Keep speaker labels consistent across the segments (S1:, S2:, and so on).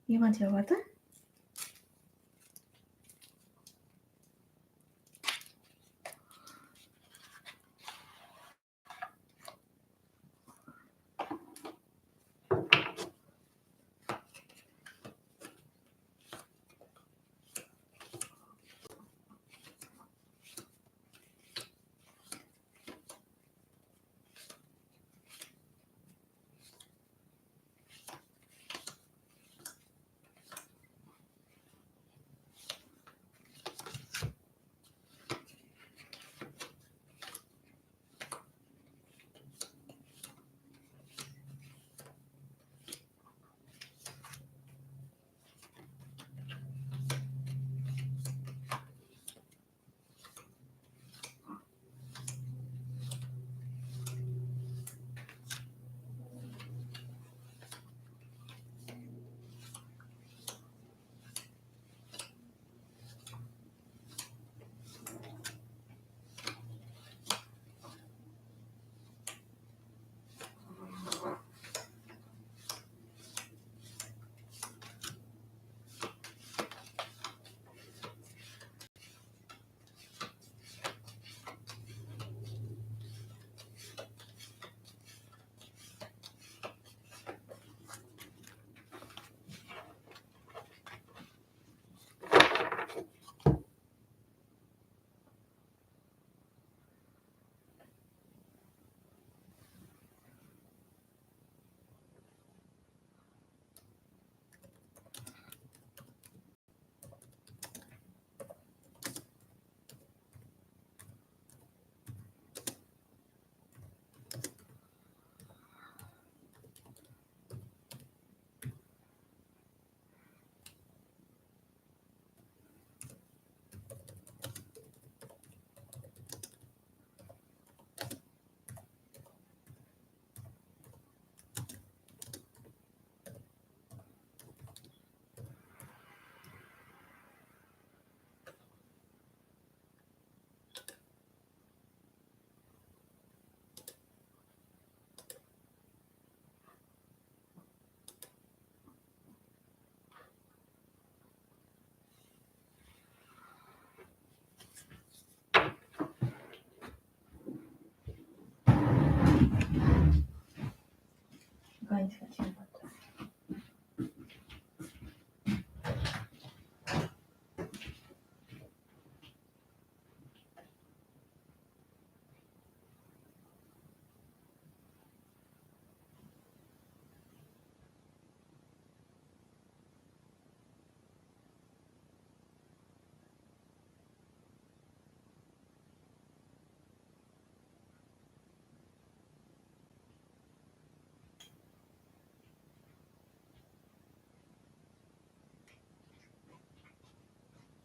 S1: 一问题我的。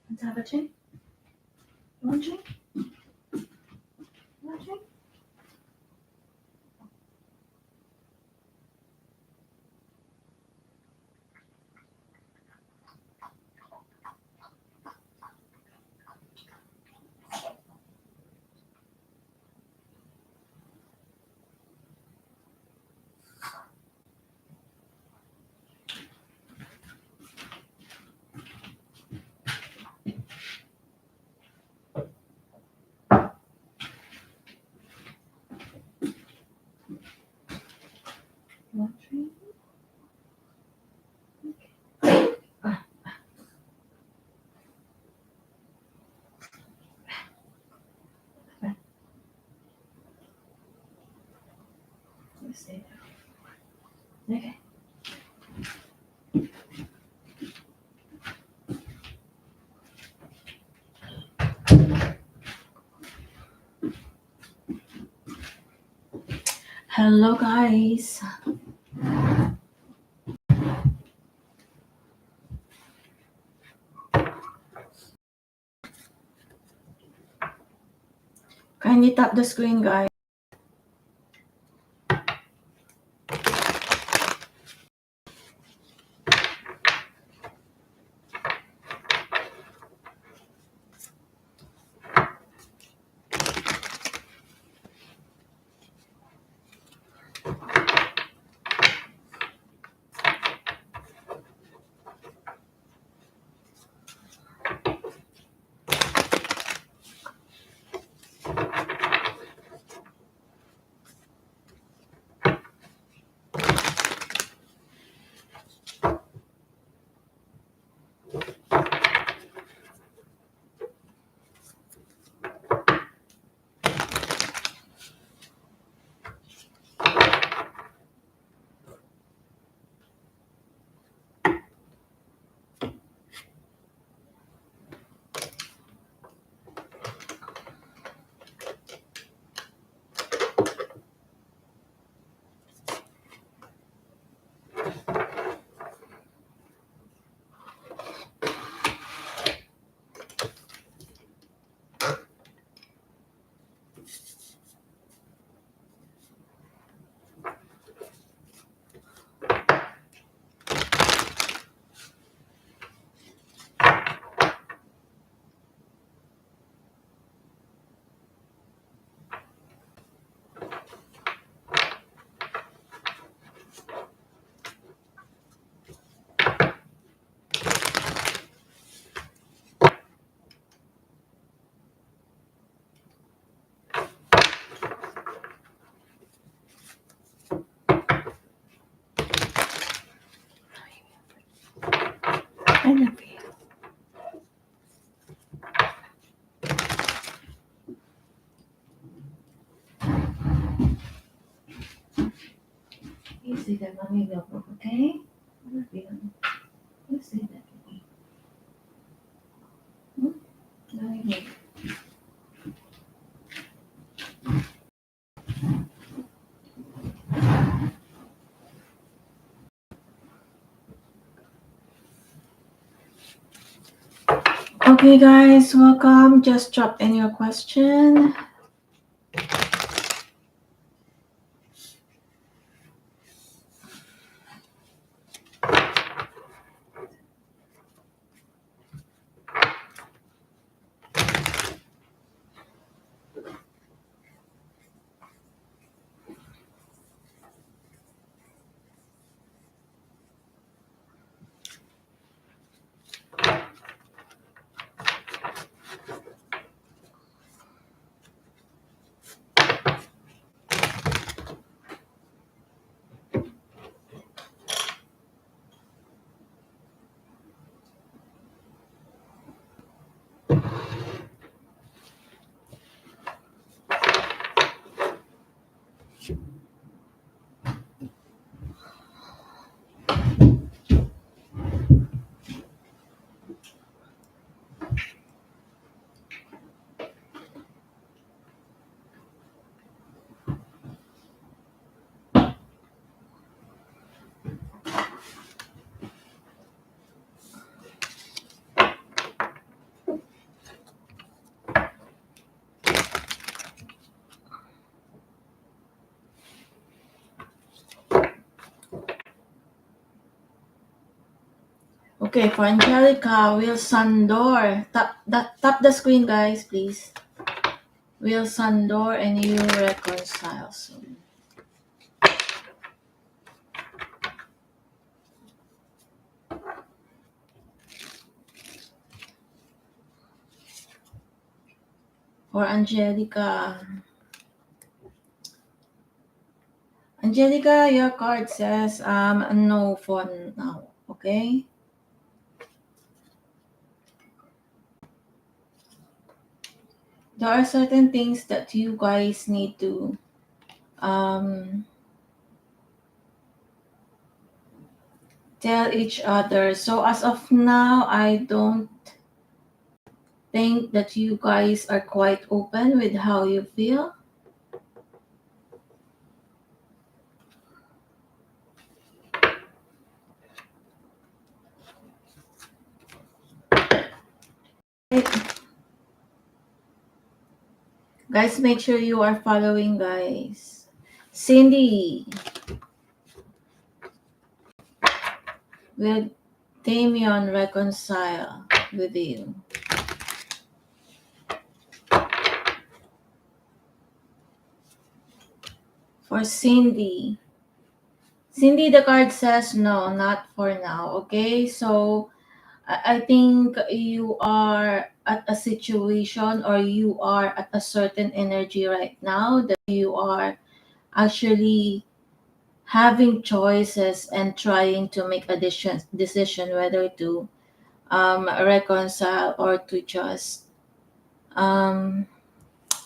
S1: Let's have a drink. You want a drink? You want a drink? You want a drink? Okay. Let's stay there. Okay. Hello guys. Kindly tap the screen, guys. I love you. You say that mommy will go, okay? I love you. You say that to me. Mommy will. Okay, guys, welcome. Just drop in your question. Okay, for Angelica, Wilson Door. Tap the screen, guys, please. Wilson Door, and you reconcile soon. For Angelica. Angelica, your card says no for now, okay? There are certain things that you guys need to tell each other. So as of now, I don't think that you guys are quite open with how you feel. Guys, make sure you are following, guys. Cindy, will Damien reconcile with you? For Cindy, the card says no, not for now, okay? So I think you are at a situation, or you are at a certain energy right now that you are actually having choices and trying to make a decision whether to reconcile or to just um,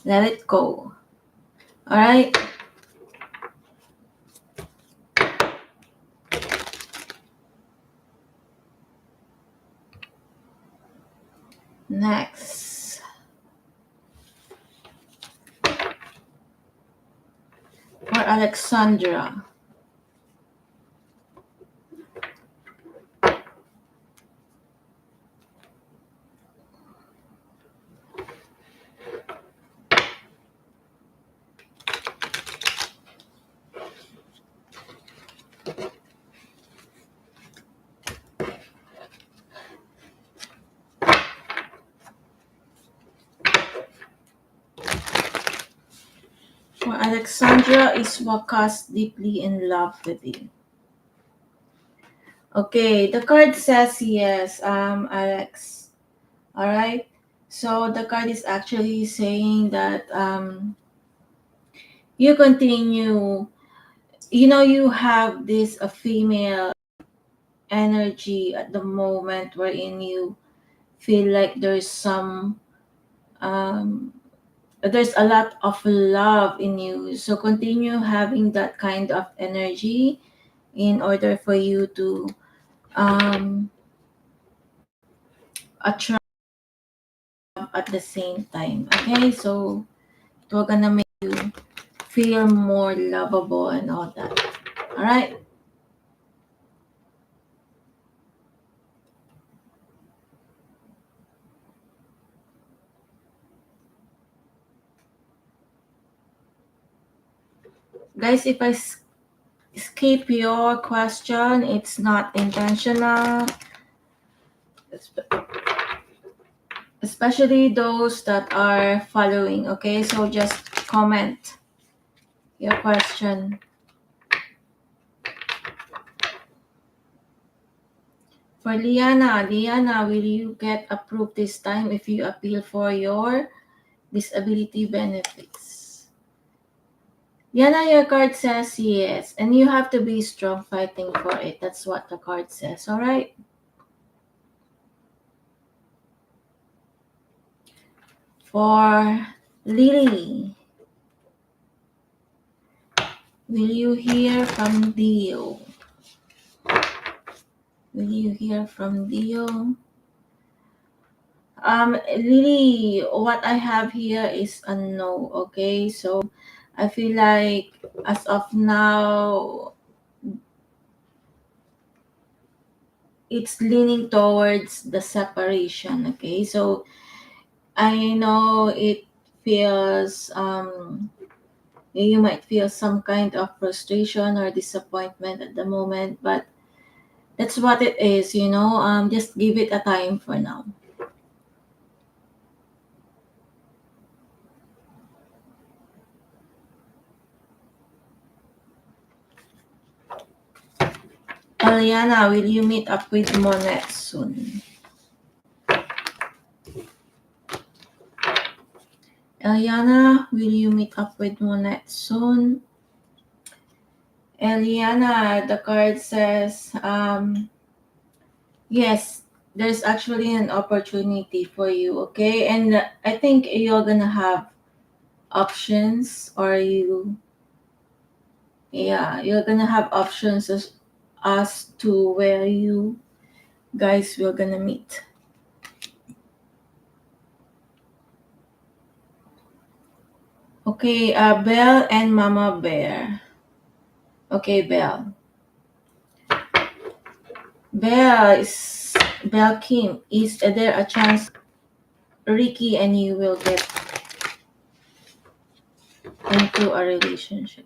S1: let it go. All right. Next, for Alexandra. For Alexandra is Wakas deeply in love with you. Okay, the card says yes, Alex. All right. So the card is actually saying that you continue. You know, you have this a female energy at the moment wherein you feel like um, there's a lot of love in you. So continue having that kind of energy in order for you to um, attract at the same time. Okay, so it will gonna make you feel more lovable and all that. All right. Guys, if I skip your question, it's not intentional, especially those that are following. Okay, so just comment your question. For Liana, will you get approved this time if you appeal for your disability benefits? Liana, your card says yes, and you have to be strong fighting for it. That's what the card says, all right? For Lily, will you hear from Dio? Will you hear from Dio? Lily, what I have here is a no, okay? So I feel like as of now, it's leaning towards the separation, okay? So I know it feels, you might feel some kind of frustration or disappointment at the moment, but that's what it is, just give it a time for now. Eliana, will you meet up with Monet soon? Eliana, will you meet up with Monet soon? Eliana, the card says, yes, there's actually an opportunity for you, okay? And I think you're gonna have options, or you're gonna have options as to where you guys will gonna meet. Okay, Belle and Mama Bear. Okay, Belle. Belle Kim, is there a chance Ricky and you will get into a relationship?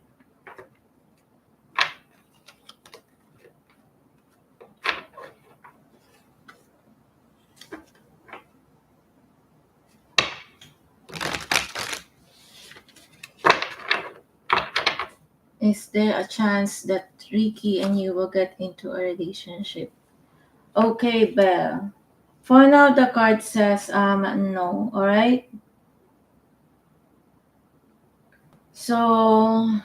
S1: Is there a chance that Ricky and you will get into a relationship? Okay, Belle. For now, the card says no. All right. So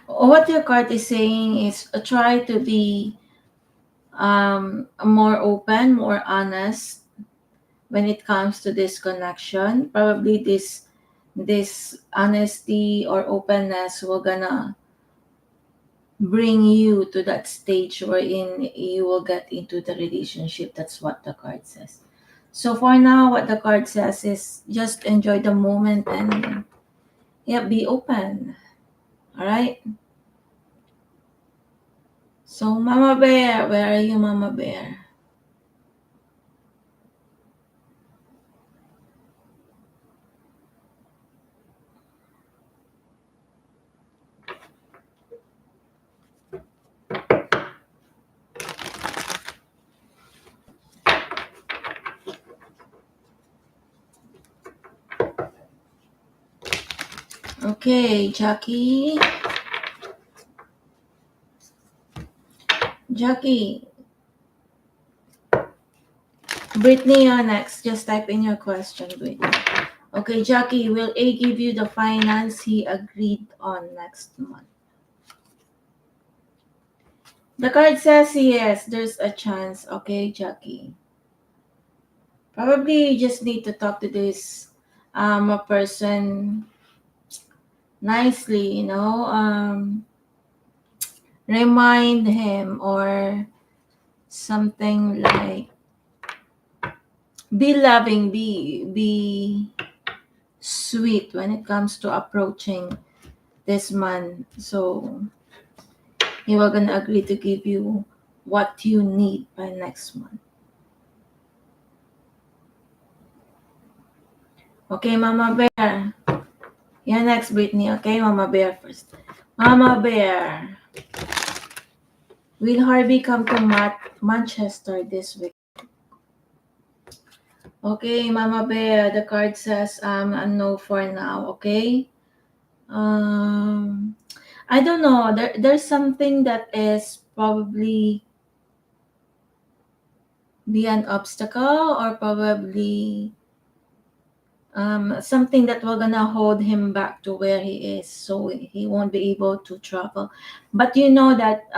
S1: what your card is saying is try to be more open, more honest when it comes to this connection. Probably this honesty or openness will gonna bring you to that stage wherein you will get into the relationship. That's what the card says. So for now, what the card says is just enjoy the moment and be open. All right. So Mama Bear, where are you, Mama Bear? Okay, Jackie, Brittany, you're next. Just type in your question, Brittany. Okay, Jackie, will A give you the finance he agreed on next month? The card says yes, there's a chance. Okay, Jackie. Probably you just need to talk to this a person nicely, remind him or something like be loving, be sweet when it comes to approaching this man. So he will gonna agree to give you what you need by next month. Okay, Mama Bear. You're next, Brittany. Okay, Mama Bear first. Mama Bear. Will Harvey come to Manchester this week? Okay, Mama Bear. The card says a no for now. Okay. Um, I don't know. There's something that is probably be an obstacle or probably something that will gonna hold him back to where he is, so he won't be able to travel. But you know that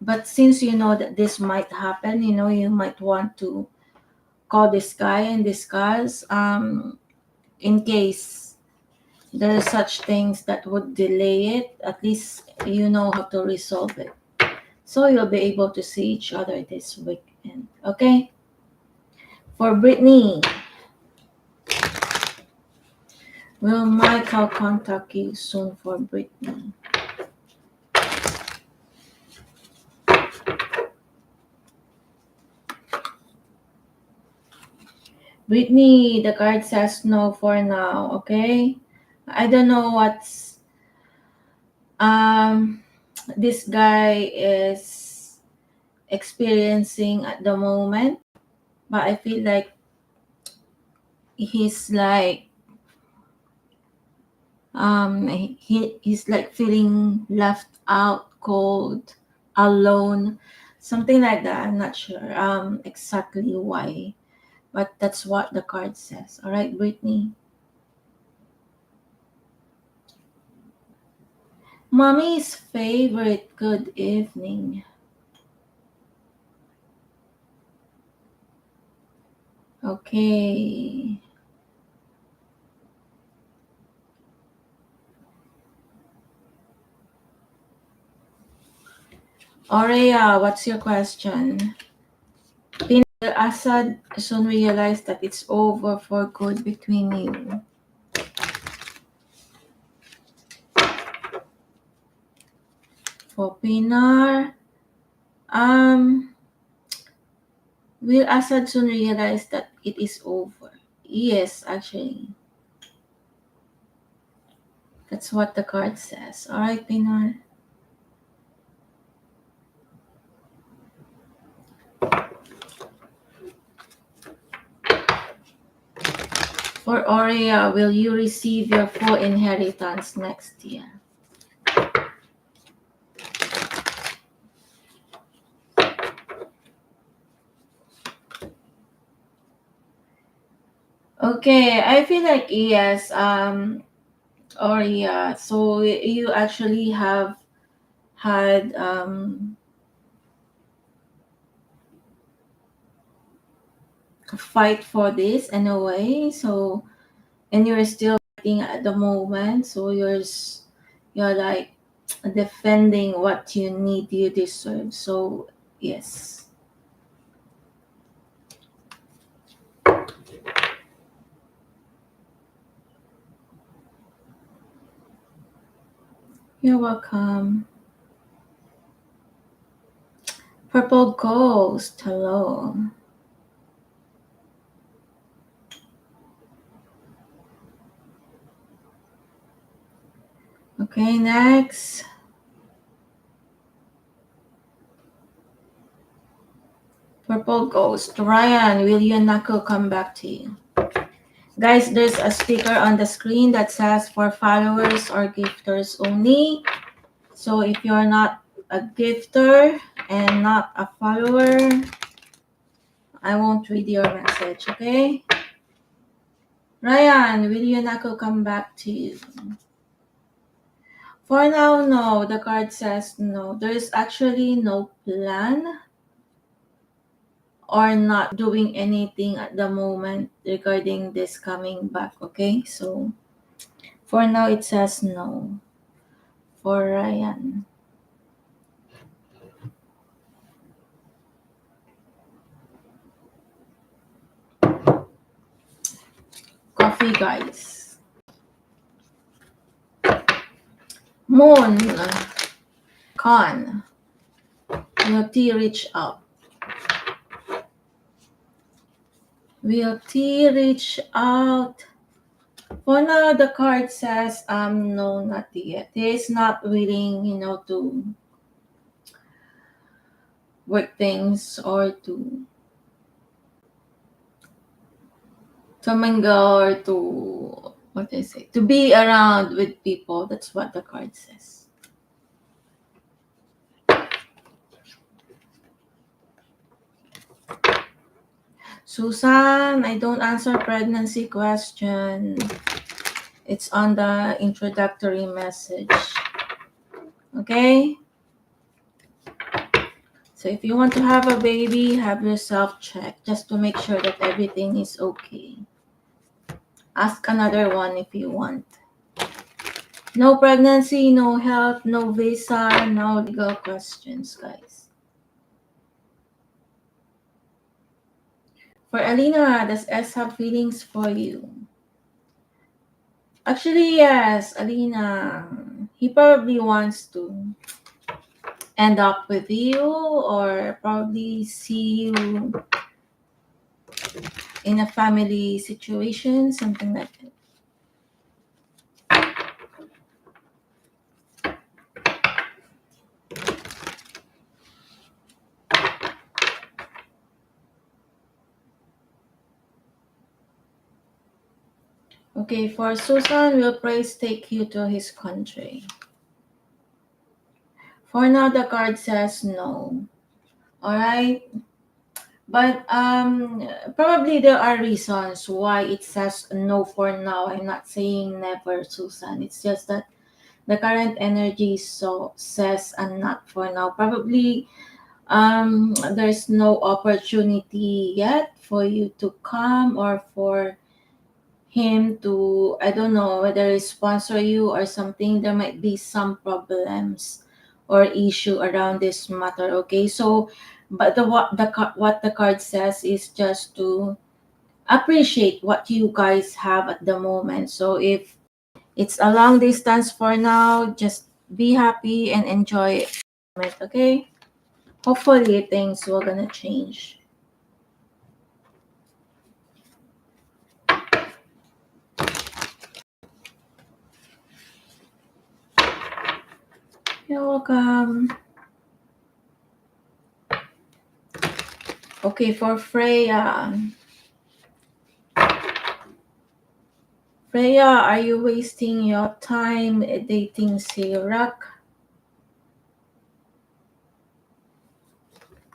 S1: but since you know that this might happen, you might want to call this guy and discuss in case there are such things that would delay it. At least you know how to resolve it, so you'll be able to see each other this weekend. Okay, for Brittany, will Michael contact you soon? For Brittany, Brittany, the card says no for now, okay? I don't know what's um this guy is experiencing at the moment, but I feel like he's like he's like feeling left out, cold, alone, something like that. I'm not sure exactly why, but that's what the card says. All right, Brittany. Mommy's favorite. Good evening. Okay. Aurea, what's your question? Will Assad soon realize that it's over for good between you? For Pinar, um, will Assad soon realize that it is over? Yes, actually. That's what the card says. Alright, Pinar. For Aurea, will you receive your full inheritance next year? Okay, I feel like yes, Aurea. So you actually have had fight for this in a way, so and you're still fighting at the moment, so you're like defending what you need, you deserve. So yes, you're welcome. Purple Ghost, hello. Okay, next. Purple Ghost, Ryan, will your knuckle come back to you? Guys, there's a sticker on the screen that says for followers or gifters only. So if you're not a gifter and not a follower, I won't read your message, okay? Ryan, will your knuckle come back to you? For now, no. The card says no. There is actually no plan or not doing anything at the moment regarding this coming back, okay? So, for now, it says no for Ryan. Coffee, guys. Moon, Khan, will T reach out? Will T reach out? For now, the card says, no, not yet. He is not willing, to work things or to mingle or to, what do I say, to be around with people. That's what the card says. Susan, I don't answer pregnancy question. It's on the introductory message. Okay? So if you want to have a baby, have yourself checked just to make sure that everything is okay. Ask another one if you want. No pregnancy, no health, no visa, no legal questions, guys. For Alina, does S have feelings for you? Actually, yes, Alina. He probably wants to end up with you or probably see you in a family situation, something like that. Okay, for Susan, will praise take you to his country? For now, the card says no. Alright? But probably there are reasons why it says no for now. I'm not saying never, Susan. It's just that the current energy so says not for now. Probably there's no opportunity yet for you to come or for him to, I don't know whether he sponsor you or something. There might be some problems or issue around this matter, okay? So but what the card says is just to appreciate what you guys have at the moment. So if it's a long distance for now, just be happy and enjoy it, okay? Hopefully things will gonna change. You're welcome. Okay, for Freya. Freya, are you wasting your time dating Sirak?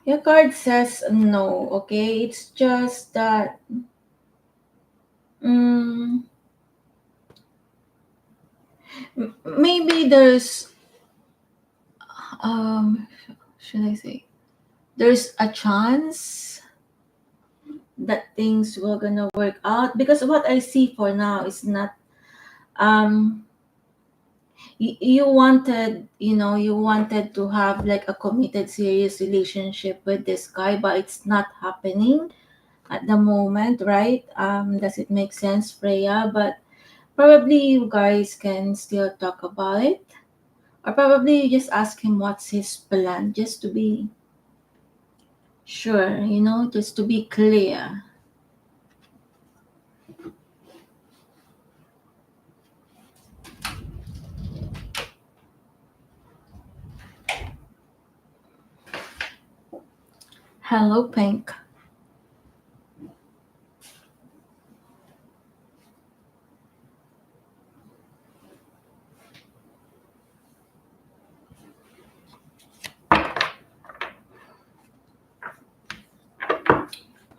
S1: Your card says no, okay? It's just that mm, maybe there's um should I say there's a chance that things will gonna work out because what I see for now is not um you wanted you wanted to have like a committed serious relationship with this guy but it's not happening at the moment, right? Does it make sense, Freya? But probably you guys can still talk about it or probably you just ask him what's his plan just to be sure, just to be clear. Hello, Pink.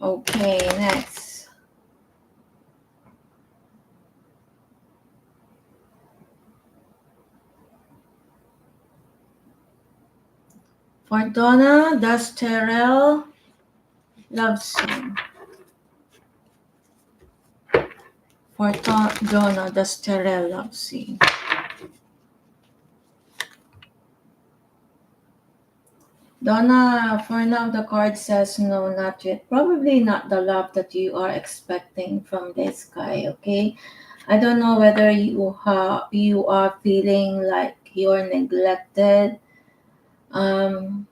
S1: Okay, next. For Donna, does Terrell loves you? For Donna, does Terrell loves you? Donna, for now, the card says no, not yet. Probably not the love that you are expecting from this guy, okay? I don't know whether you are feeling like you're neglected. Um,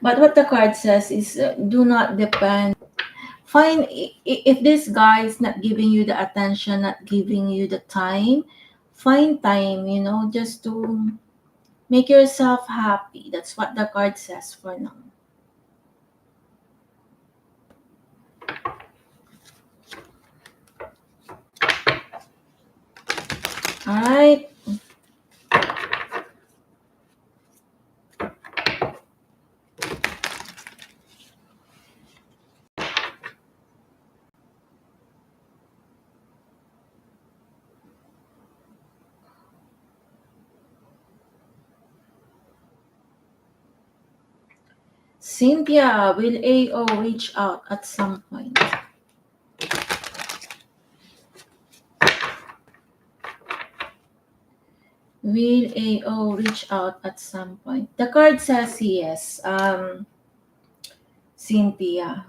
S1: but what the card says is do not depend. Find if this guy is not giving you the attention, not giving you the time, find time, just to make yourself happy. That's what the card says for now. All right. Cynthia, will AO reach out at some point? Will AO reach out at some point? The card says yes. Cynthia.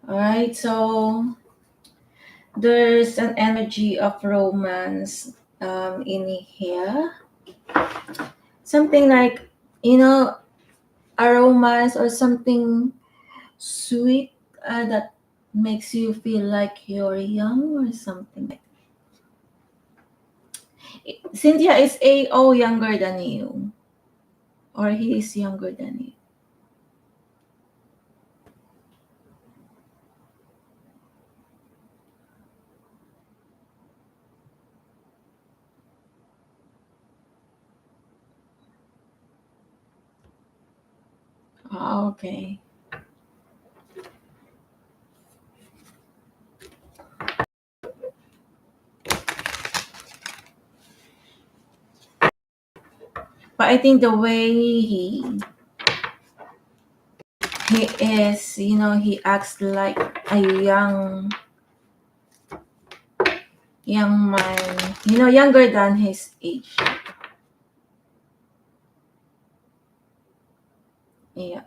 S1: All right. So there's an energy of romance in here. Something like, you know, a romance or something sweet that makes you feel like you're young or something. Cynthia, is AO younger than you? Or he is younger than you? Oh, okay. But I think the way he is, he acts like a young man, younger than his age. Yeah.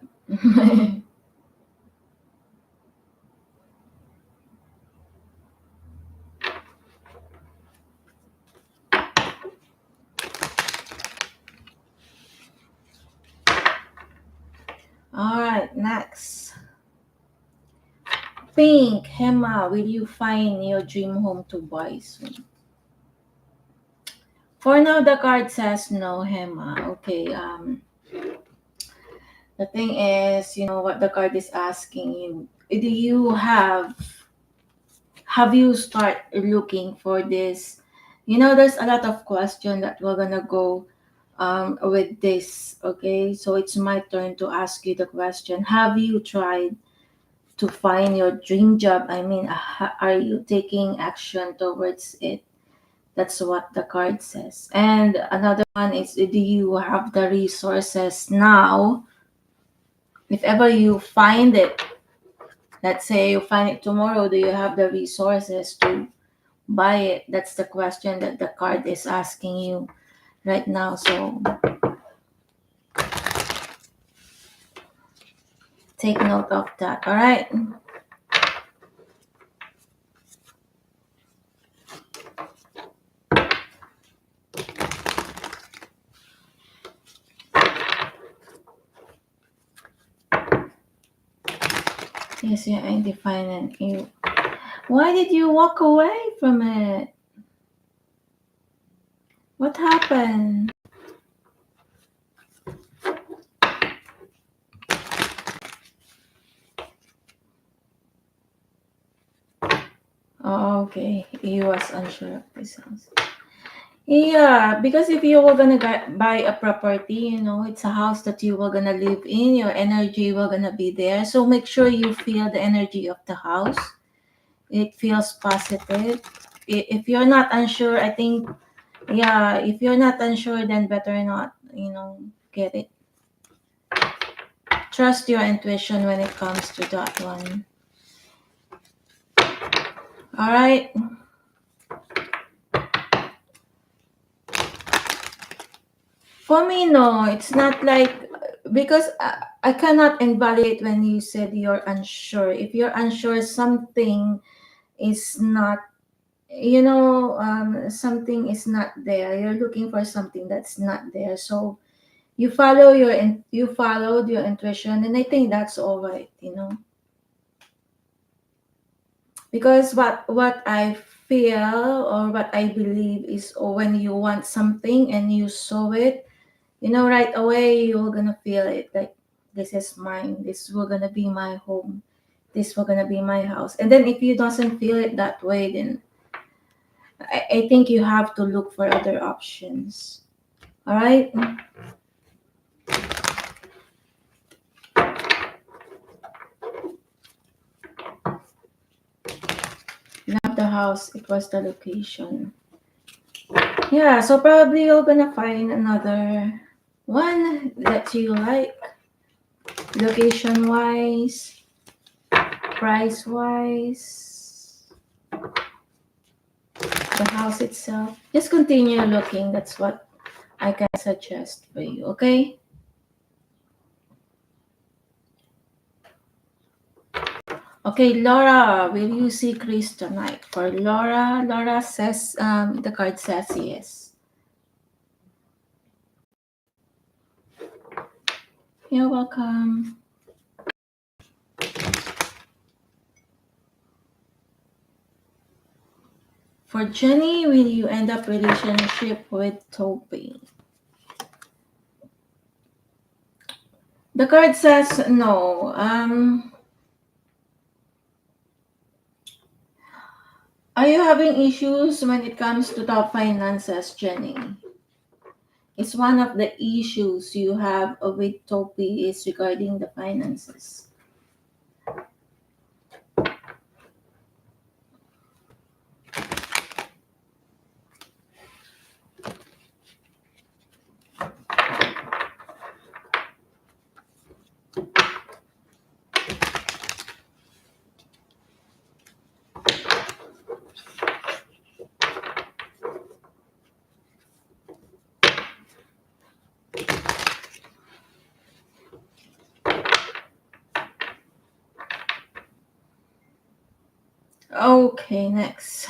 S1: All right, next. Pink, Hema, will you find your dream home to buy soon? For now, the card says no, Hema. Okay. The thing is, what the card is asking you. Do you have you start looking for this? There's a lot of question that we're gonna go with this. Okay, so it's my turn to ask you the question. Have you tried to find your dream job? I mean, are you taking action towards it? That's what the card says. And another one is, do you have the resources now? If ever you find it, let's say you find it tomorrow, do you have the resources to buy it? That's the question that the card is asking you right now. So take note of that. All right. Yes, you're independent. Why did you walk away from it? What happened? Oh, okay. He was unsure of this house. Yeah, because if you were gonna buy a property, it's a house that you were gonna live in, your energy will gonna be there. So make sure you feel the energy of the house. It feels positive. If you're not unsure, I think, yeah, if you're not unsure, then better not, get it. Trust your intuition when it comes to that one. All right. For me, no, it's not like because I cannot invalidate when you said you're unsure. If you're unsure, something is not, something is not there. You're looking for something that's not there. So you followed your intuition, and I think that's all right. Because what I feel or what I believe is, when you want something and you saw it, right away you're gonna feel it, like this is mine, this will gonna be my home, this will gonna be my house. And then if you doesn't feel it that way, then I think you have to look for other options. All right. Not the house, it was the location. Yeah, so probably you're gonna find another one that you like, location wise, price wise, the house itself. Just continue looking. That's what I can suggest for you, okay? Okay, Laura, will you see Chris tonight? For Laura says, the card says yes. You're welcome. For Jenny, will you end up relationship with Toby? The card says no. Are you having issues when it comes to the finances, Jenny? It's one of the issues you have with Toby is regarding the finances. Okay, next.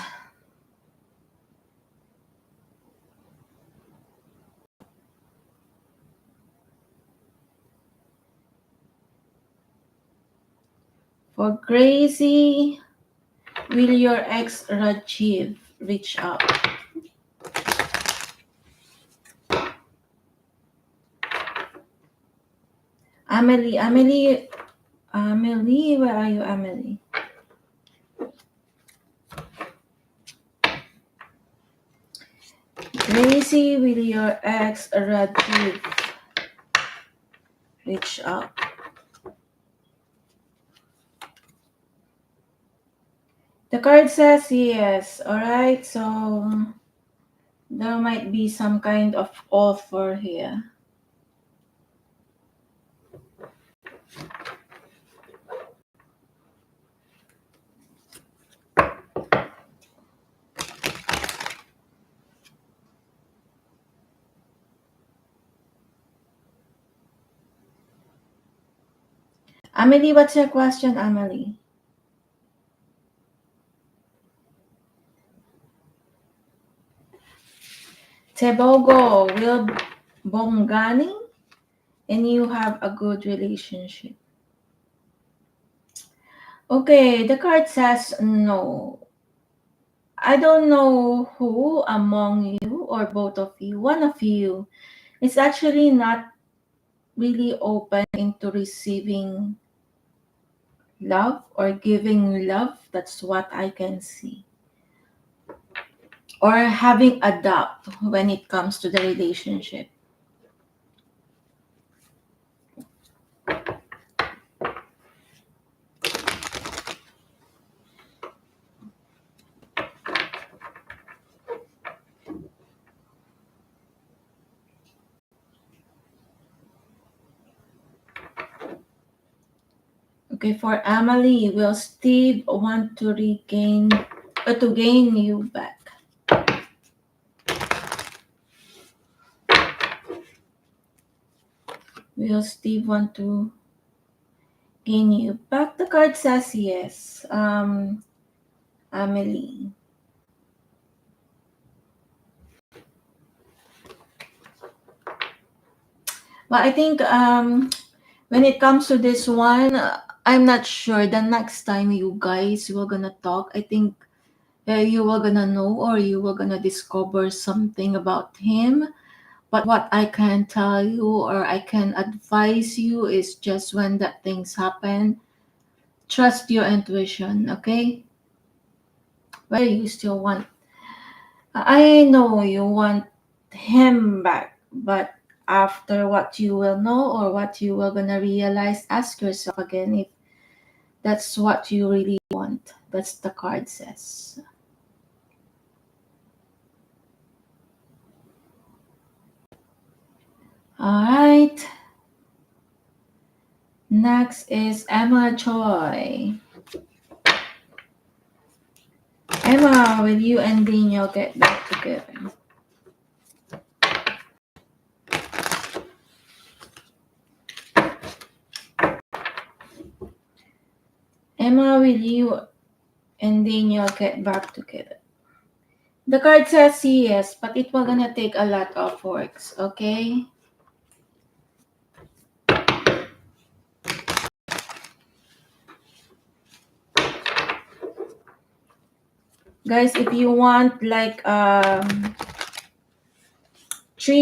S1: For Gracie, will your ex Rajiv reach out? Amelie, where are you, Amelie? Gracie, will your ex Rajiv reach out? The card says yes, alright, so there might be some kind of offer here. Amelie, what's your question, Amelie? Tebogo, will Bongani and you have a good relationship? Okay, the card says no. I don't know who among you or both of you, one of you, is actually not really open into receiving love or giving love. That's what I can see. Or having a doubt when it comes to the relationship. Okay, for Emily, will Steve want to gain you back? Will Steve want to gain you back? The card says yes. Emily. Well, I think when it comes to this one, I'm not sure. The next time you guys will gonna talk, I think you will gonna know or you will gonna discover something about him. But what I can tell you or I can advise you is just when that things happen, trust your intuition, okay? Whether you still want, I know you want him back, but after what you will know or what you will gonna realize, ask yourself again if that's what you really want. That's the card says. All right. Next is Emma Choi. Emma, will you and Daniel get back together? Emma, will you and Daniel get back together? The card says yes, but it will gonna take a lot of works, okay? Guys, if you want like three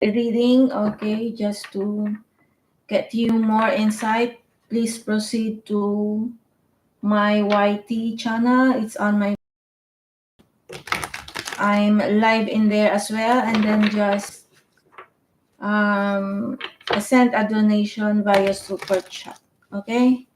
S1: reading, okay, just to get you more insight, please proceed to my YT channel. It's on my I'm live in there as well, and then just um send a donation via super chat. Okay.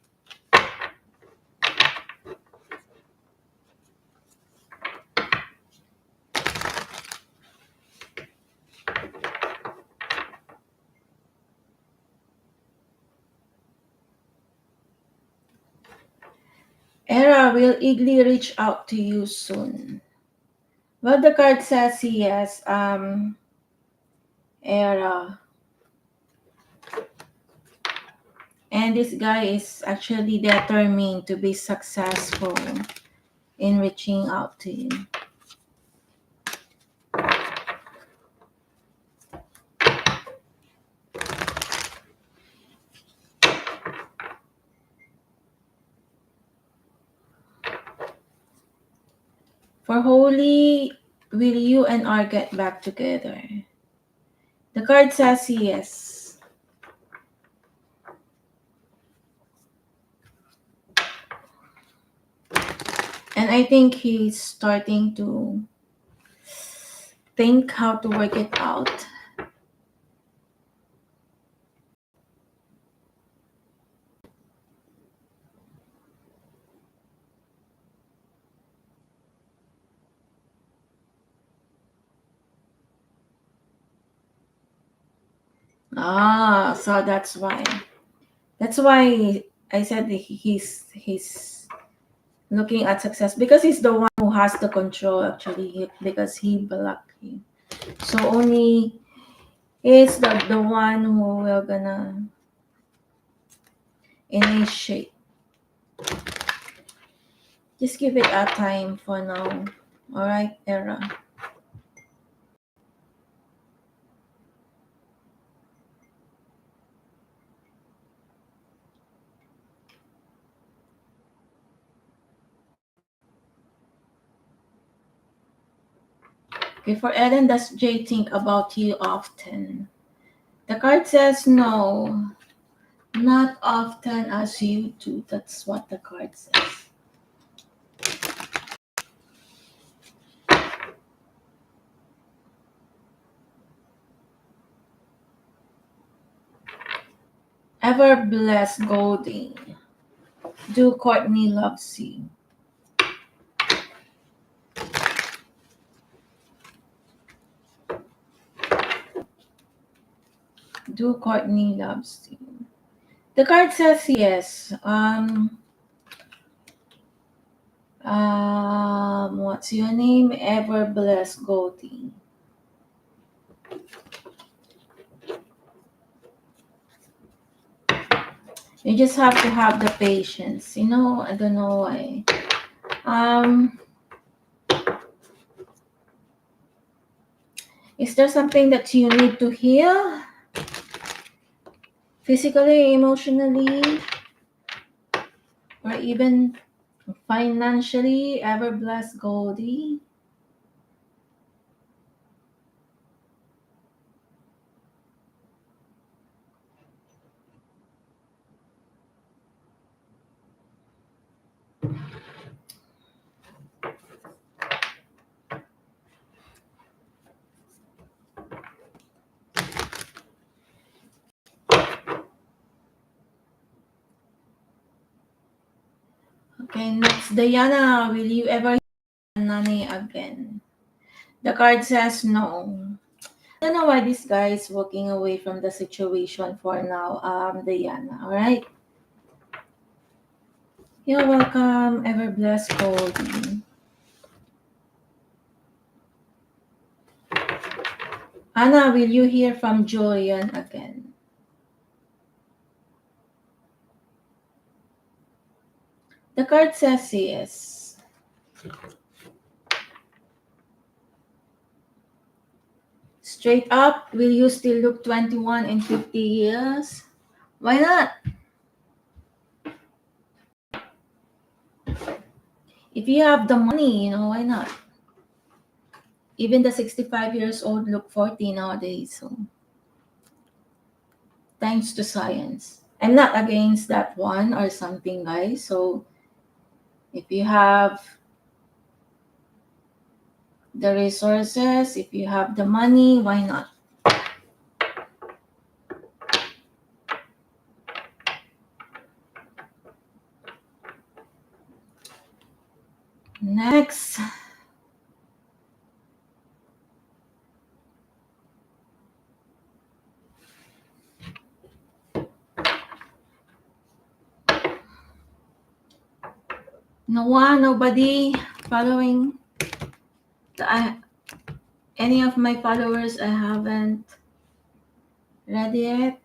S1: Era will eagerly reach out to you soon. Well, the card says yes. Era, and this guy is actually determined to be successful in reaching out to you. For Holy, will you and R get back together? The card says yes. And I think he's starting to think how to work it out. Ah, so that's why. That's why I said that he's looking at success because he's the one who has the control actually because he blocked him. So only he's the one who will gonna initiate. Just give it a time for now. Alright, Era. Okay, for Ellen, does Jay think about you often? The card says no, not often as you do. That's what the card says. Ever blessed Goldie. Do Courtney loves you? Do Courtney loves you? The card says yes. What's your name? Ever blessed Goldie. You just have to have the patience. I don't know why. Um, is there something that you need to heal? Physically, emotionally, or even financially? Ever blessed Goldie? Okay, next. Diana, will you ever heal Nani again? The card says no. I don't know why this guy is walking away from the situation for now, Diana. All right. You're welcome. Ever blessed Goldie. Anna, will you hear from Julian again? The card says yes. Straight up, will you still look 21 in 50 years? Why not? If you have the money, why not? Even the 65 years old look 40 nowadays. So, thanks to science. I'm not against that one or something, guys. So, if you have the resources, if you have the money, why not? Next. No one, nobody following the, any of my followers. I haven't read yet.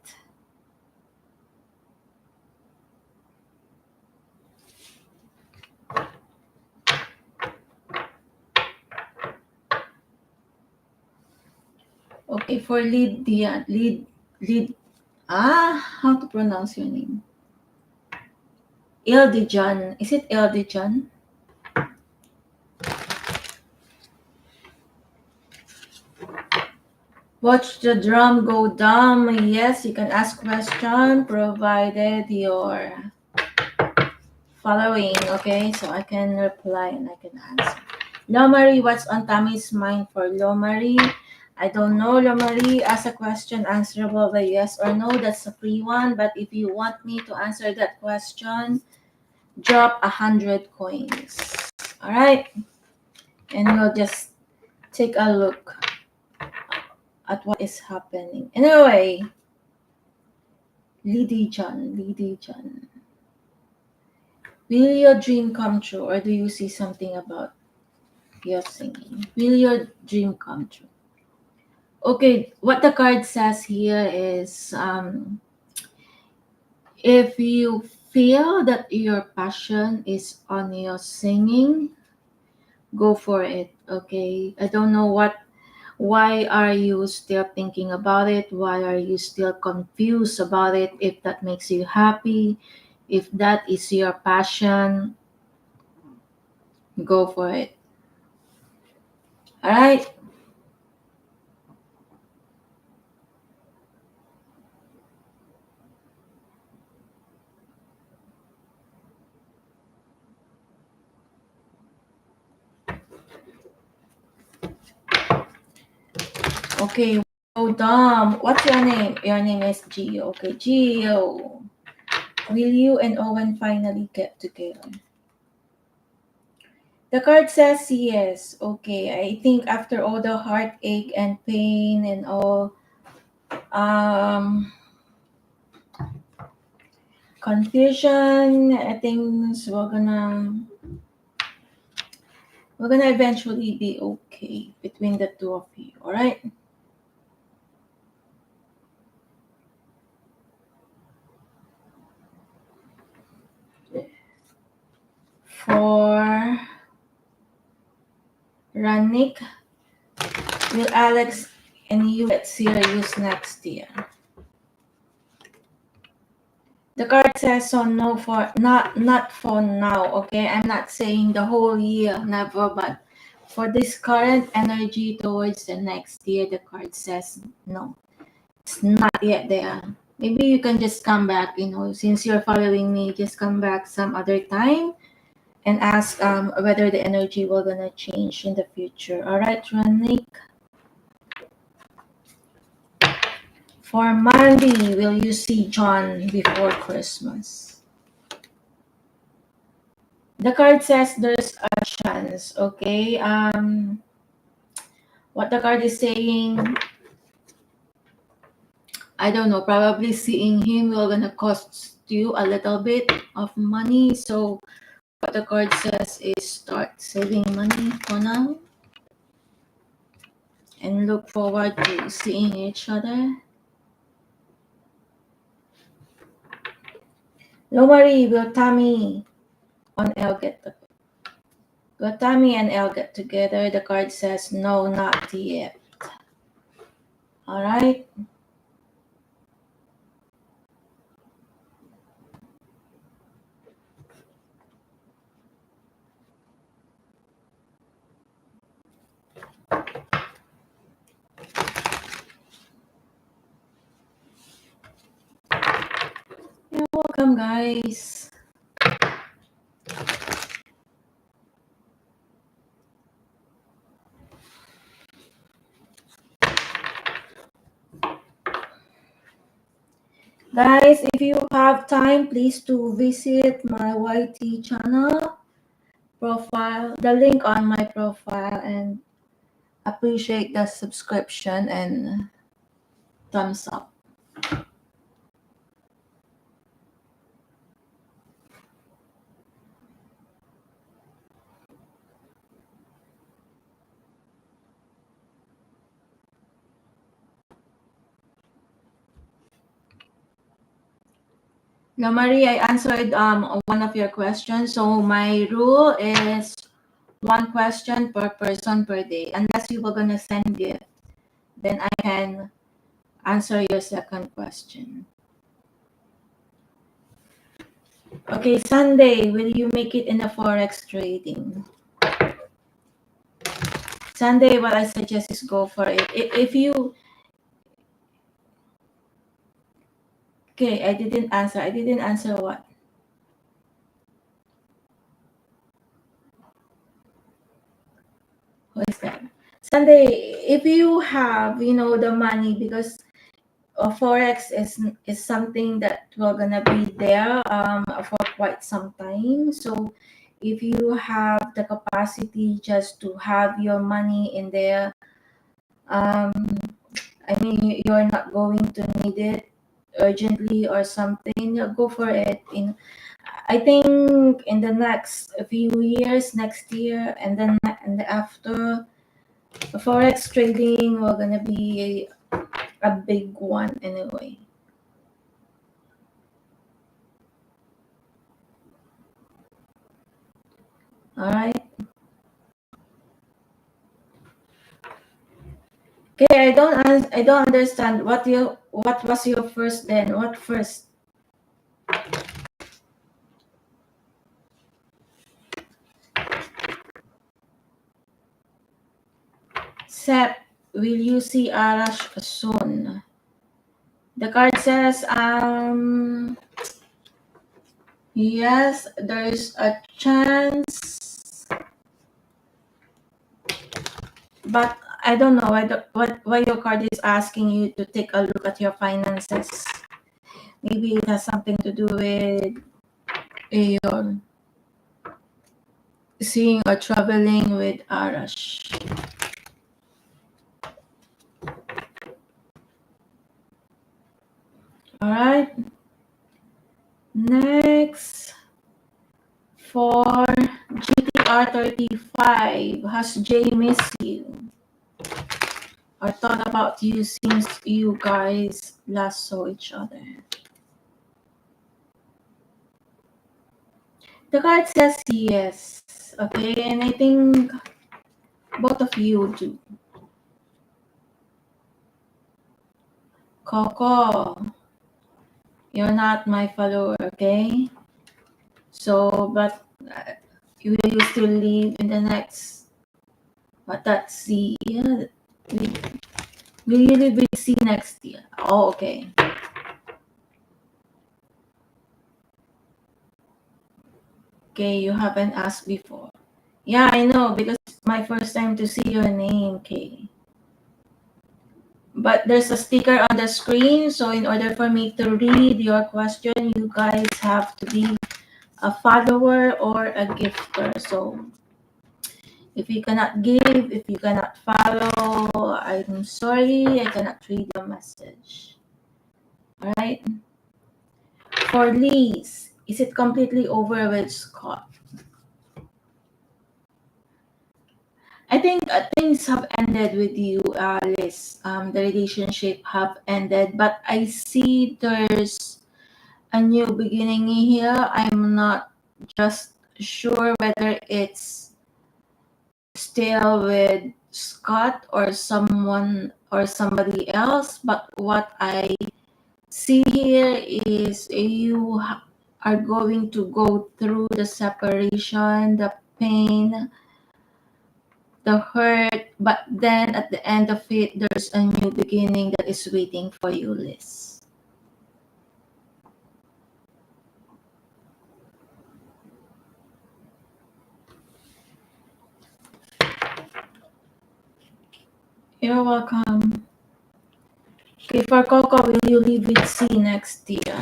S1: Okay, for lead. How to pronounce your name? Ildejan. Is it Ildejan? Watch the drum go dumb. Yes, you can ask question provided you're following. Okay, so I can reply and I can answer. Lomari, what's on Tammy's mind for Lomari? I don't know, Lomari. Ask a question answerable by yes or no. That's a free one. But if you want me to answer that question, drop 100 coins. All right, and we'll just take a look at what is happening. Anyway, Lady John. Will your dream come true, or do you see something about your singing? Will your dream come true? Okay, what the card says here is if you feel that your passion is on your singing, go for it. Okay, I don't know why are you still thinking about it? Why are you still confused about it? If that makes you happy, if that is your passion, go for it. All right. Okay. Oh, Dom. What's your name? Your name is Gio. Okay, Gio. Will you and Owen finally get together? The card says yes. Okay, I think after all the heartache and pain and all, um, confusion. Things we're gonna eventually be okay between the two of you. All right. For Ranik, will Alex and you get serious next year? The card says so no for not for now, okay? I'm not saying the whole year, never, but for this current energy towards the next year, the card says no. It's not yet there. Maybe you can just come back, since you're following me, just come back some other time and ask whether the energy will gonna change in the future. All right, Ranik? For Mandy, will you see John before Christmas? The card says there's a chance, okay? What the card is saying, I don't know, probably seeing him will gonna cost you a little bit of money. So what the card says is start saving money for now and look forward to seeing each other. No worry, will Tammy on L will Tammy and Elle get together? The card says no, not yet. All right. You're welcome, guys. Guys, if you have time, please to visit my YT channel profile, the link on my profile, and appreciate the subscription and thumbs up. Now, Marie, I answered one of your questions. So my rule is one question per person per day. Unless you were gonna send it, then I can answer your second question. Okay, Sunday, will you make it in the forex trading? Sunday, what I suggest is go for it. If you okay, I didn't answer. I didn't answer what? What is that? Sunday, if you have, the money, because forex is something that we're gonna be there for quite some time. So if you have the capacity just to have your money in there, um, I mean, you're not going to need it urgently or something. Go for it. I think in the next few years, next year, and after, forex trading will gonna be a big one anyway. All right. Okay, I don't understand what was your first then? What first? Sep, will you see Arash soon? The card says yes, there's a chance, but I don't know why your card is asking you to take a look at your finances. Maybe it has something to do with your seeing or traveling with Arash. All right. Next, for GTR 35, has Jay missed you or thought about you since you guys last saw each other? The card says yes, okay, and I think both of you do. Coco, you're not my follower, okay? So, but will you still live in the next? But that's C. Yeah, will you live with C next year? Oh, okay. Okay, you haven't asked before. Yeah, I know because it's my first time to see your name, Kay. But there's a sticker on the screen, so in order for me to read your question, you guys have to be a follower or a gifter. So if you cannot give, if you cannot follow, I'm sorry, I cannot read your message. All right. For Liz, is it completely over with Scott? I think things have ended with you, Liz. The relationship have ended, but I see there's a new beginning here. I'm not just sure whether it's still with Scott or someone or somebody else, but what I see here is you are going to go through the separation, the pain, the hurt, but then at the end of it, there's a new beginning that is waiting for you, Liz. You're welcome. Okay, for Coco, will you live with C next year?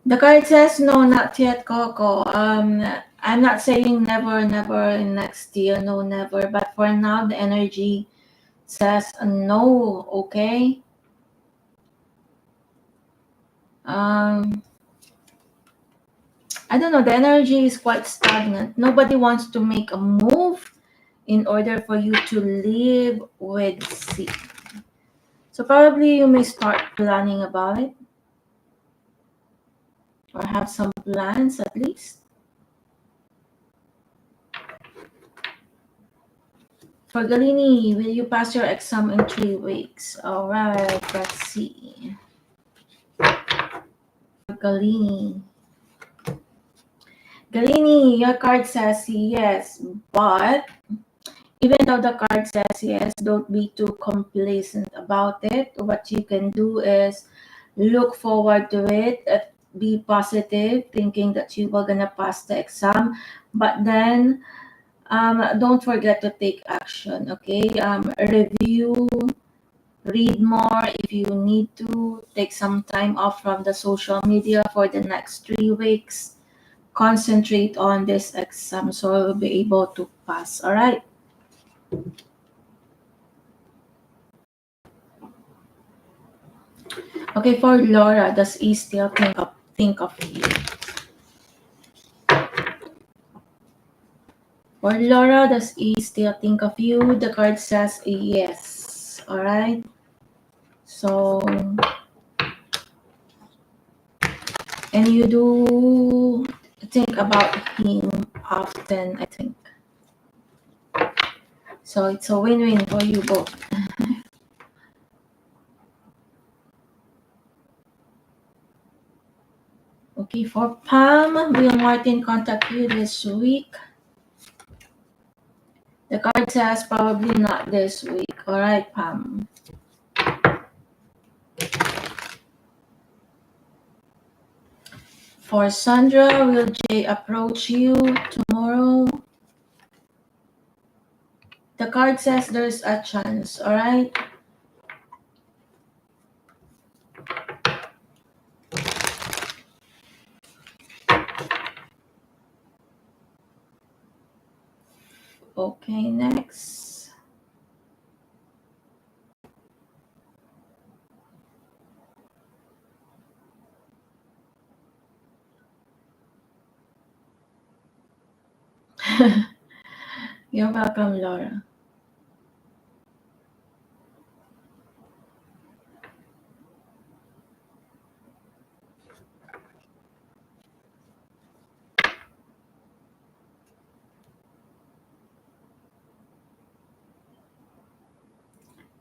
S1: The card says no, not yet, Coco. I'm not saying never, never in next year, no, never. But for now, the energy says no. Okay. Um, I don't know. The energy is quite stagnant. Nobody wants to make a move in order for you to live with C. So probably you may start planning about it or have some plans at least. For Galini, will you pass your exam in 3 weeks? All right, let's see. Galini. Galini, your card says yes, but even though the card says yes, don't be too complacent about it. What you can do is look forward to it, be positive, thinking that you were gonna pass the exam, but then don't forget to take action. Okay, review, read more if you need to. Take some time off from the social media for the next 3 weeks. Concentrate on this exam so you'll be able to pass. All right. Okay, for Laura, does E still think of you? For Laura, does E still think of you? The card says yes. All right. So, and you do think about him often, I think. So it's a win-win for you both. Okay, for Pam, will Martin contact you this week? The card says probably not this week. All right, Pam. For Sandra, will Jay approach you tomorrow? The card says there's a chance. All right. Okay, next. You're welcome, Laura.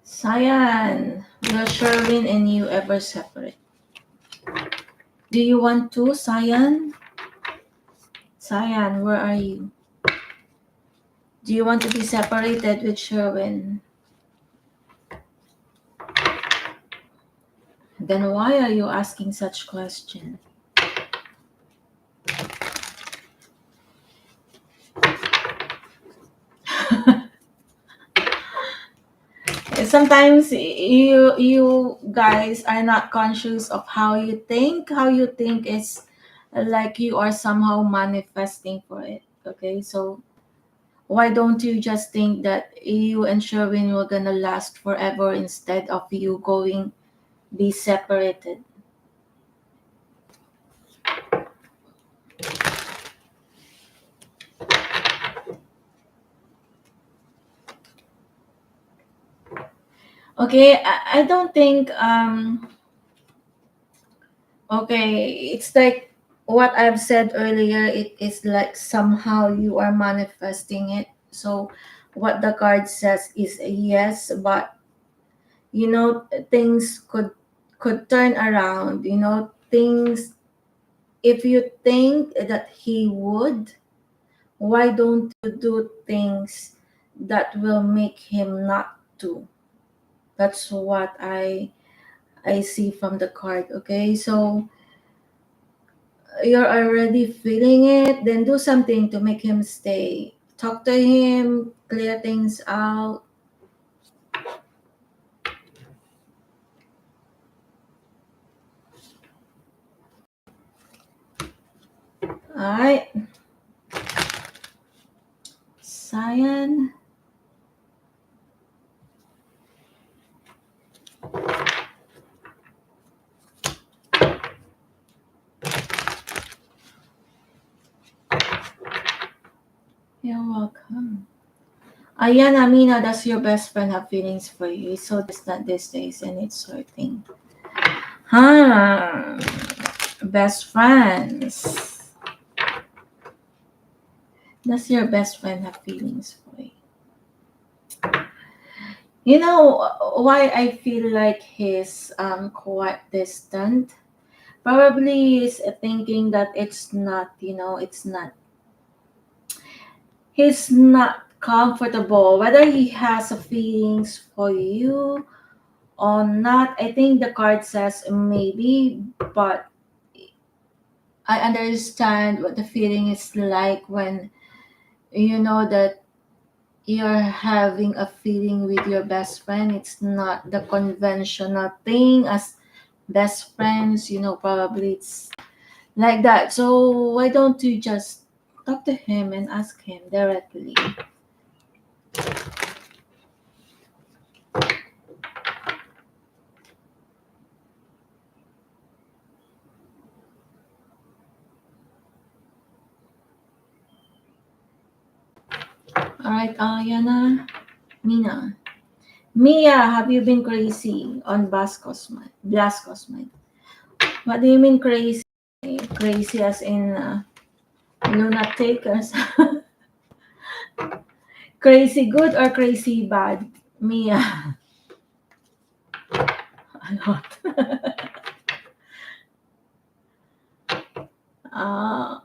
S1: Cyan, will Sherwin and you ever separate? Do you want to, Cyan? Cyan, where are you? Do you want to be separated with Sherwin? Then why are you asking such question? Sometimes you guys are not conscious of how you think. How you think is like you are somehow manifesting for it. Okay, so why don't you just think that you and Sherwin were gonna last forever instead of you going be separated? Okay, I don't think okay, it's like what I've said earlier, it is like somehow you are manifesting it. So what the card says is a yes, but things could turn around, things if you think that he would, why don't you do things that will make him not to? That's what I see from the card. Okay, so you're already feeling it, then do something to make him stay. Talk to him, clear things out. Alright, Cyan. You're welcome. Ayan, Amina, does your best friend have feelings for you? It's so distant these days and it's hurting. Huh. Best friends. Does your best friend have feelings for you? You know why I feel like he's quite distant? Probably he's thinking that he's not comfortable whether he has a feelings for you or not. I think the card says maybe, but I understand what the feeling is like when you know that you're having a feeling with your best friend. It's not the conventional thing as best friends, probably it's like that. So why don't you just talk to him and ask him directly? All right, Ayana, Mina. Mia, have you been crazy on Blast Cosmite? What do you mean crazy? Crazy as in lunatic or crazy good or crazy bad? Mia, a lot. uh,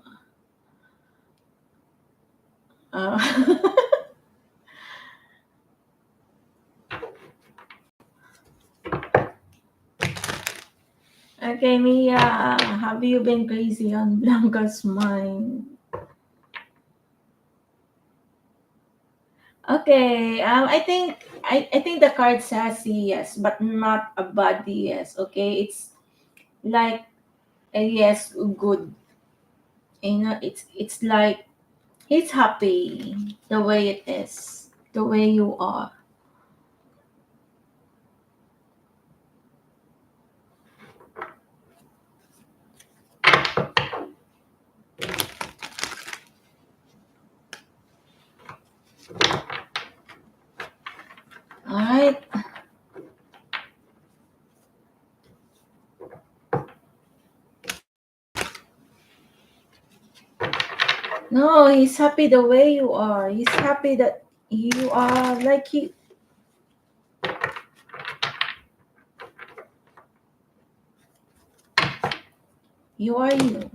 S1: uh, okay, Mia, have you been crazy on Blanca's mind? Okay, I think the card says yes, but not a bad yes. Okay, it's like a yes, good. It's like he's happy the way it is, the way you are. No, he's happy the way you are. He's happy that you are like you are you.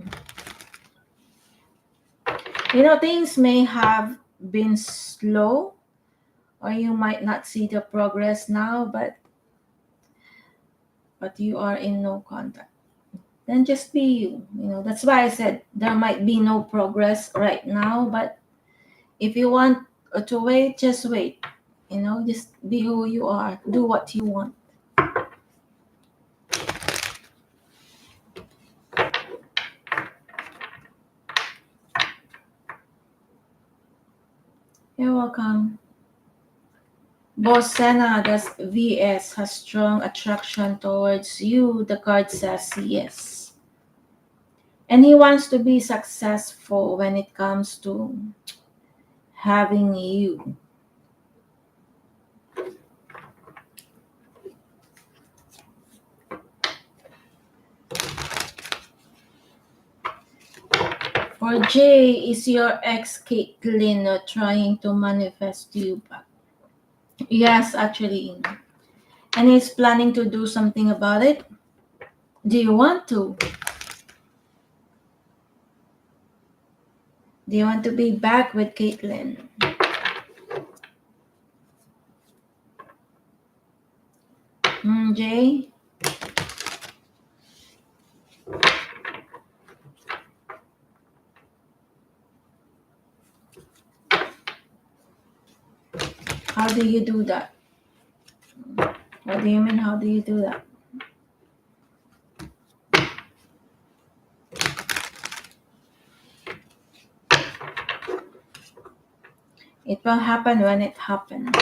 S1: You know, things may have been slow, or you might not see the progress now, but you are in no contact. Then just be you. You know, that's why I said there might be no progress right now, but if you want to wait, just wait. You know, just be who you are. Do what you want. You're welcome. Bosena, that's VS, has strong attraction towards you. The card says yes. And he wants to be successful when it comes to having you. For Jay, is your ex Caitlyn trying to manifest you back? Yes, actually. And he's planning to do something about it. Do you want to? Do you want to be back with Caitlyn? Jay? How do you do that? What do you mean, how do you do that? It will happen when it happens.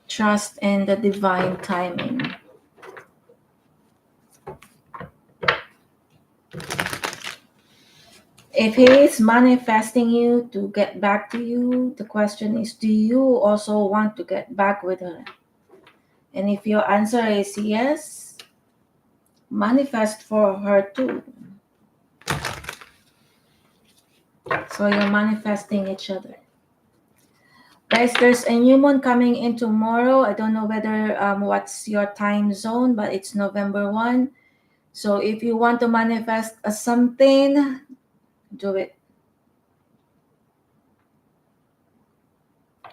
S1: Trust in the divine timing. If he is manifesting you to get back to you, the question is, do you also want to get back with her? And if your answer is yes, manifest for her too. So you're manifesting each other. Guys, there's a new moon coming in tomorrow. I don't know whether what's your time zone, but it's November 1. So if you want to manifest something, do it.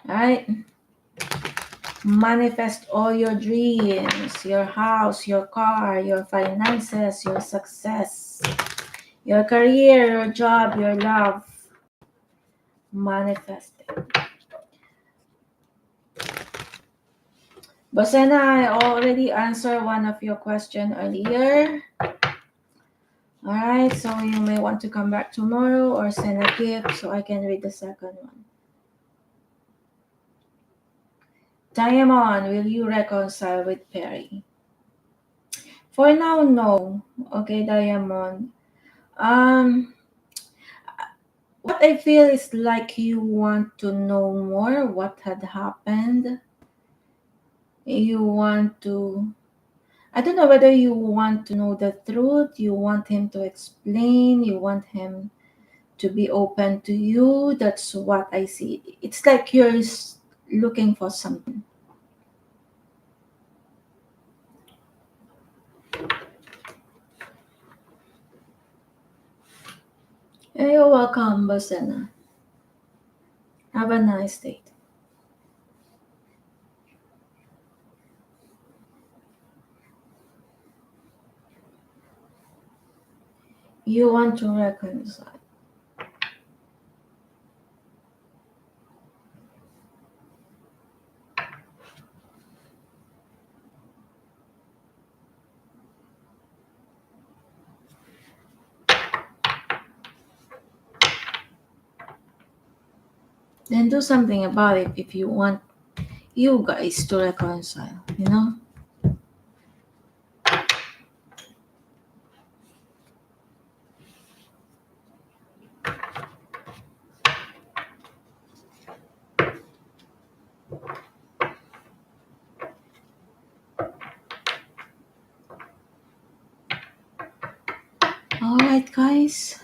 S1: All right? Manifest all your dreams, your house, your car, your finances, your success, your career, your job, your love. Manifest it. Bosena, I already answered one of your question earlier. All right, so you may want to come back tomorrow or send a gift so I can read the second one. Diamond, will you reconcile with Perry? For now, no. Okay, Diamond. Um, what I feel is like you want to know more what had happened. You want to, I don't know whether you want to know the truth, you want him to explain, you want him to be open to you. That's what I see. It's like you're looking for something. You're welcome, Basena. Have a nice day. You want to reconcile. Then do something about it if you want you guys to reconcile, you know? Alright, guys.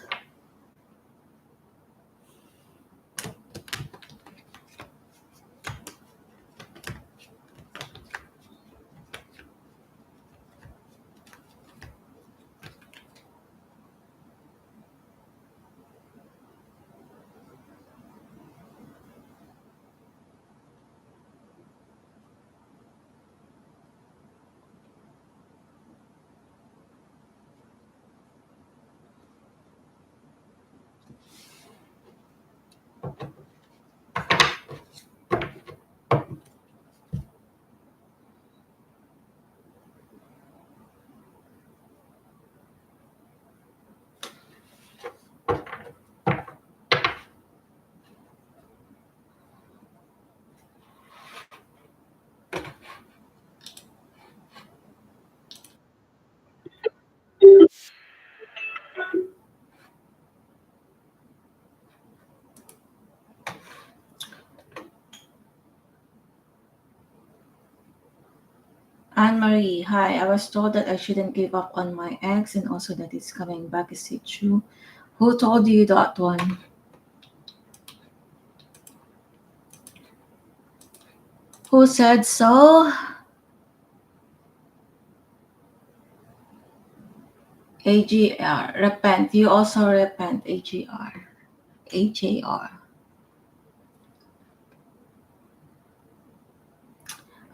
S1: Anne Marie, hi. I was told that I shouldn't give up on my ex and also that it's coming back. Is it true? Who told you that one? Who said so? AGR. Repent. You also repent. AGR. HAR.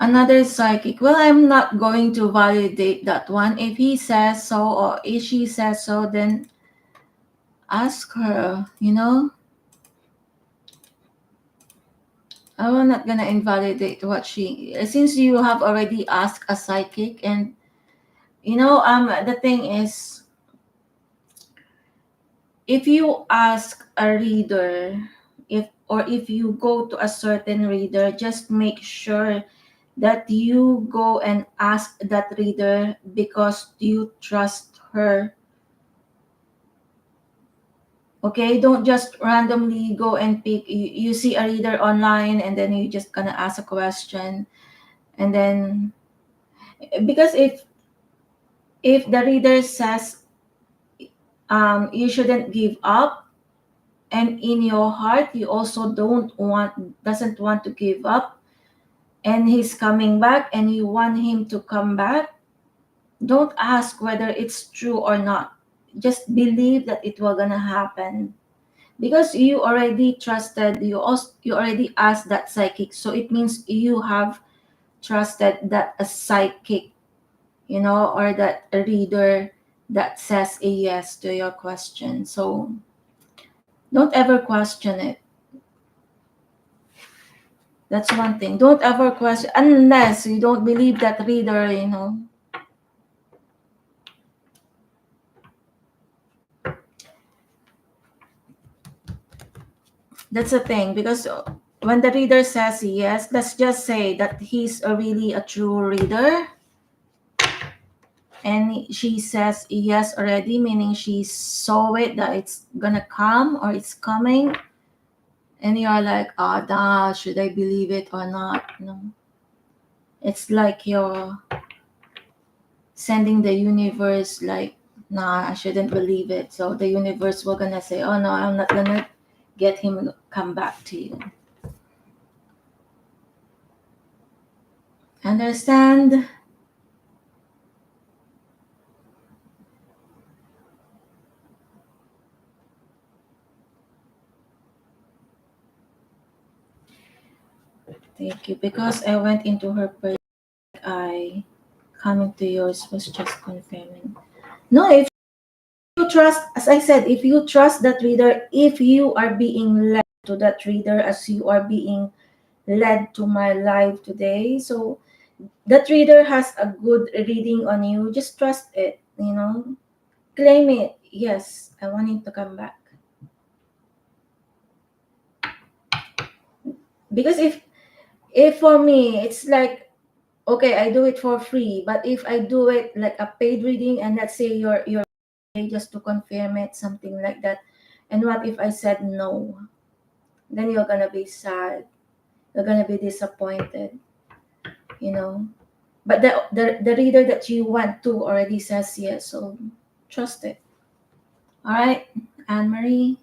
S1: Another psychic. Well, I'm not going to validate that one. If he says so or if she says so, then ask her, you know? I'm not gonna invalidate what she, since you have already asked a psychic. And the thing is, if you ask a reader, if you go to a certain reader, just make sure that you go and ask that reader because you trust her. Okay, don't just randomly go and pick. You see a reader online and then you just gonna ask a question, and then, because if the reader says you shouldn't give up, and in your heart you also doesn't want to give up, and he's coming back and you want him to come back, don't ask whether it's true or not. Just believe that it will gonna happen, because you already trusted, you already asked that psychic, so it means you have trusted that a psychic, or that a reader that says a yes to your question. So don't ever question it. That's one thing. Don't ever question unless you don't believe that reader. That's the thing, because when the reader says yes, let's just say that he's really a true reader, and she says yes already, meaning she saw it that it's gonna come or it's coming, and you're like, oh, nah, should I believe it or not? No, it's like you're sending the universe like, nah, I shouldn't believe it. So the universe will gonna say, oh no, I'm not gonna get him to come back to you. Understand? Thank you. Because I went into her prayer, I coming to yours was just confirming. No, if you trust, as I said, if you trust that reader, if you are being led to that reader as you are being led to my live today, so that reader has a good reading on you, just trust it. Claim it. Yes, I want him to come back. Because if for me it's like, okay, I do it for free, but if I do it like a paid reading, and let's say you're just to confirm it, something like that, and what if I said no? Then you're gonna be sad. You're gonna be disappointed, you know. But the reader that you went to already says yes, so trust it. All right, Anne Marie.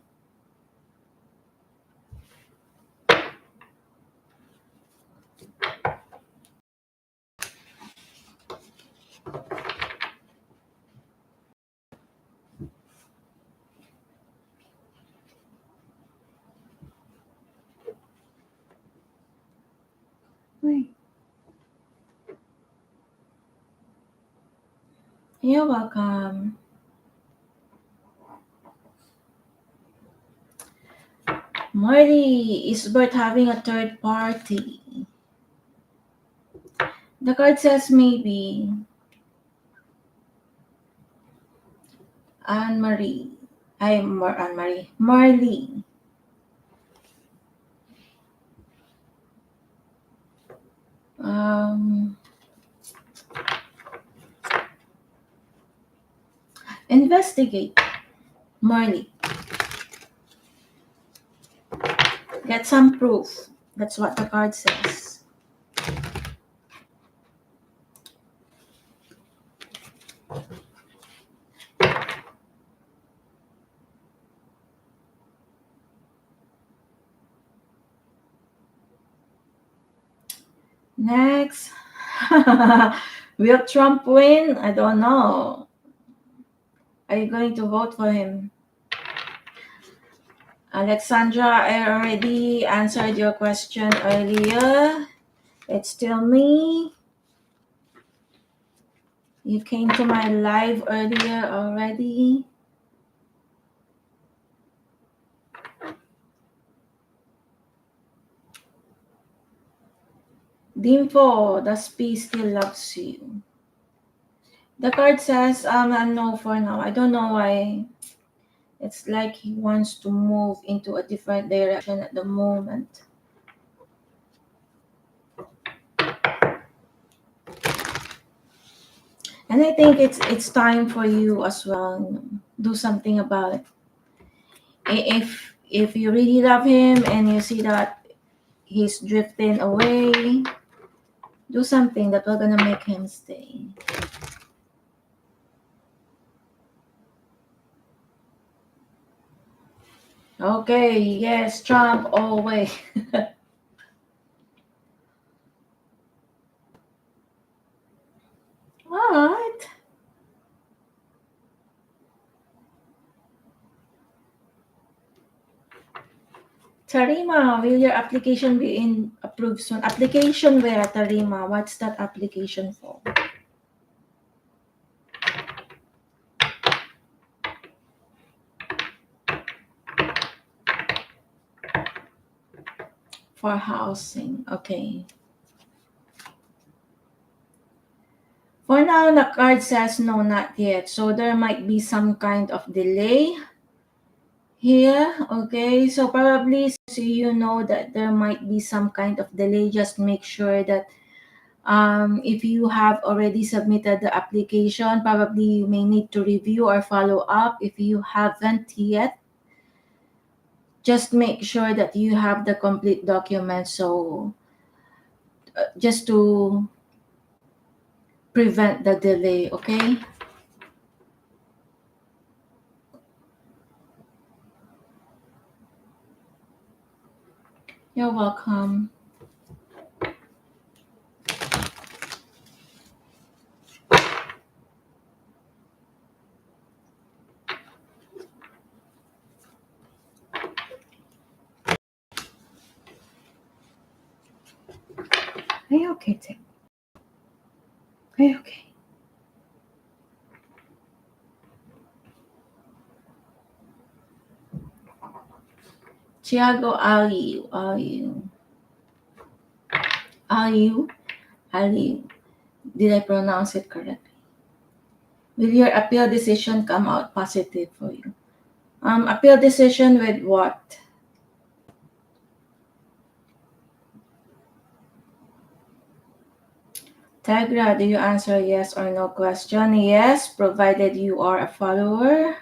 S1: Wait. You're welcome. Marley, is Bert having a third party? The card says maybe. Anne-Marie. Anne-Marie. Marley. Um, Investigate. Marley. Get some proof. That's what the card says. Next. Will Trump win? I don't know. Are you going to vote for him? Alexandra, I already answered your question earlier. It's still me. You came to my live earlier already. Dimpo, the P still loves you. The card says, no for now. I don't know why. It's like he wants to move into a different direction at the moment. And I think it's time for you as well. Do something about it. If you really love him and you see that he's drifting away, do something that will gonna make him stay. Okay, yes, Trump always. What? Tarima, will your application be approved soon? Application where, Tarima? What's that application for? For housing. Okay. For now, the card says no, not yet. So there might be some kind of delay here. Okay. So probably so you know that there might be some kind of delay. Just make sure that if you have already submitted the application, probably you may need to review or follow up. If you haven't yet, just make sure that you have the complete document. So just to prevent the delay, okay? You're welcome. Are you okay, Tim? Are you okay? Tiago Aliu. Aliu. Did I pronounce it correctly? Will your appeal decision come out positive for you? Appeal decision with what? Tegra, do you answer yes or no question? Yes, provided you are a follower.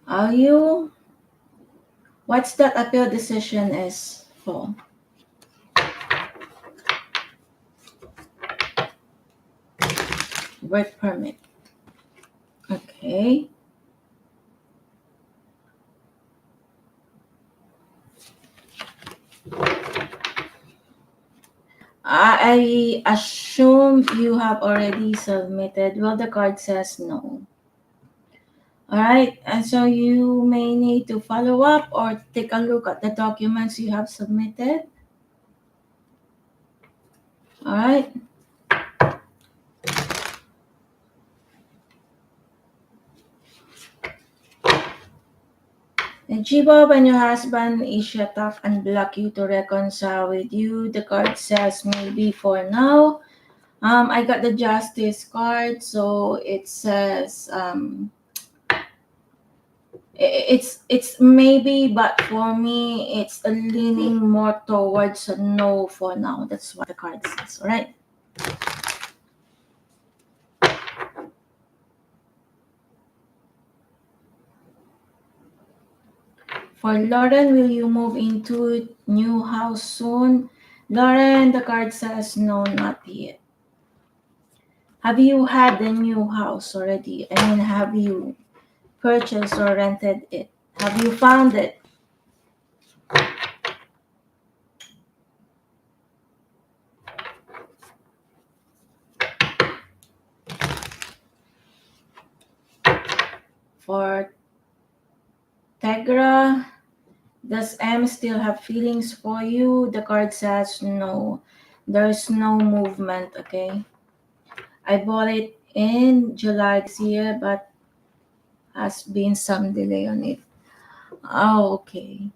S1: Are you? What's that appeal decision is for? Work permit. Okay. I assume you have already submitted. Well, the card says no. All right, and so you may need to follow up or take a look at the documents you have submitted. All right. And Chiba, when your husband is shut off and block you to reconcile with you, the card says maybe for now. I got the Justice card, so it says it's maybe, but for me, it's leaning more towards a no for now. That's what the card says. All right. For Lauren, will you move into new house soon? Lauren, the card says no, not yet. Have you had the new house already? I mean, have you purchased or rented it? Have you found it? For Tegra, does M still have feelings for you? The card says no. There's no movement, okay? I bought it in July this year, but has been some delay on it. Oh, okay.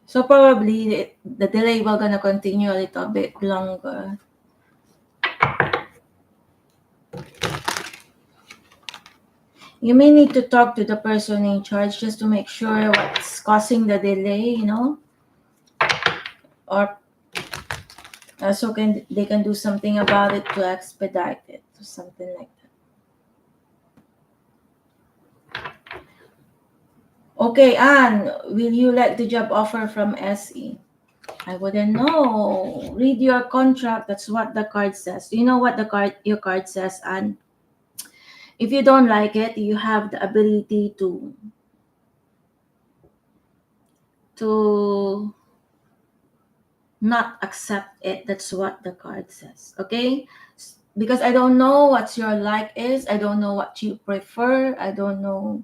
S1: So probably the delay will gonna continue a little bit longer. You may need to talk to the person in charge just to make sure what's causing the delay, or so can they can do something about it to expedite it or something like that. Okay, Anne, will you like the job offer from SE? I wouldn't know. Read your contract. That's what the card says. Do you know what your card says, Anne? If you don't like it, you have the ability to not accept it. That's what the card says. Okay? Because I don't know what your like is. I don't know what you prefer. I don't know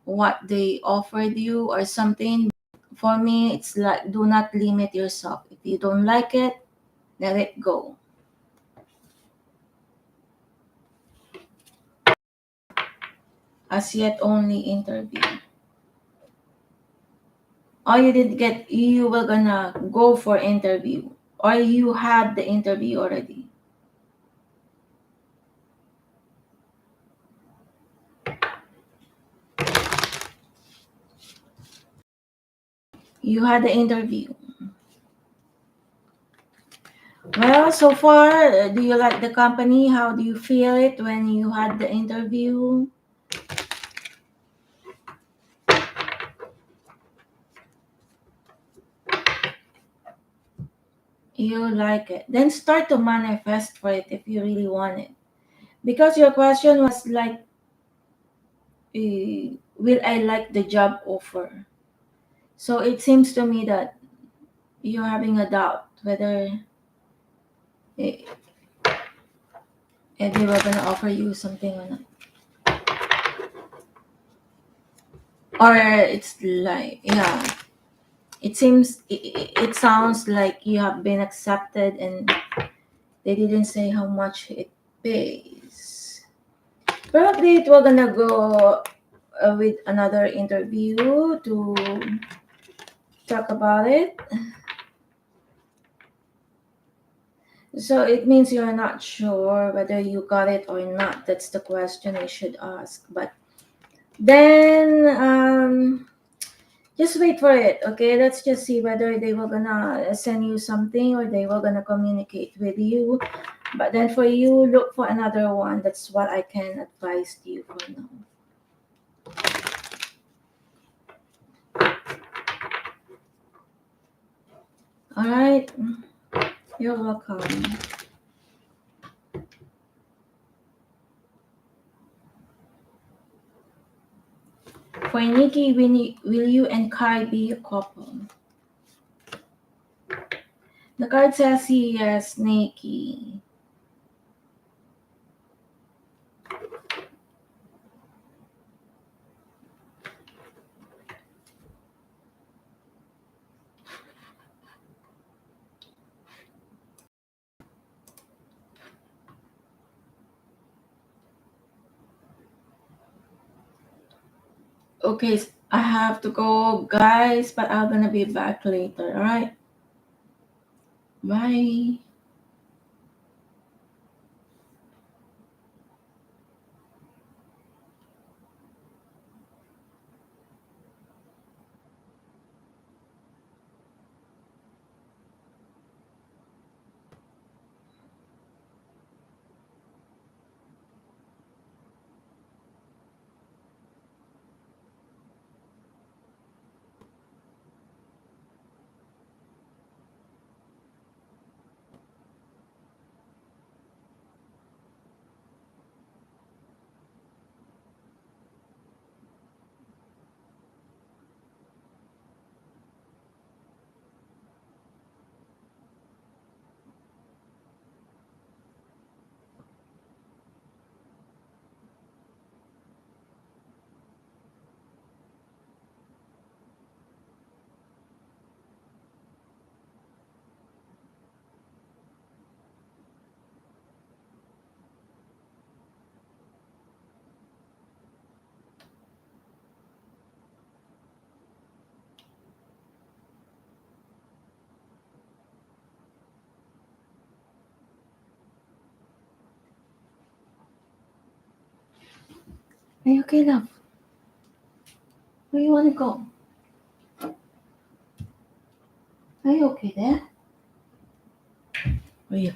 S1: what they offered you or something. For me, it's like do not limit yourself. If you don't like it, let it go. As yet only interview. Or you did get you were gonna go for interview. Or you had the interview already. You had the interview. Well, so far, do you like the company? How do you feel it when you had the interview? You like it. Then start to manifest for it if you really want it. Because your question was like, will I like the job offer? So it seems to me that you're having a doubt whether eh, they were going to offer you something or not. Or it's like, yeah, it sounds like you have been accepted and they didn't say how much it pays. Probably it will gonna go with another interview to talk about it. So it means you're not sure whether you got it or not. That's the question I should ask. But then just wait for it, okay? Let's just see whether they were gonna send you something or they were gonna communicate with you. But then for you, look for another one. That's what I can advise you for now. All right. You're welcome. For Nikki, will you and Kai be a couple? The card says yes, Nikki. Okay, I have to go, guys, but I'm gonna be back later. All right, bye. Are you okay, love? Where you wanna go? Are you okay there? Are you?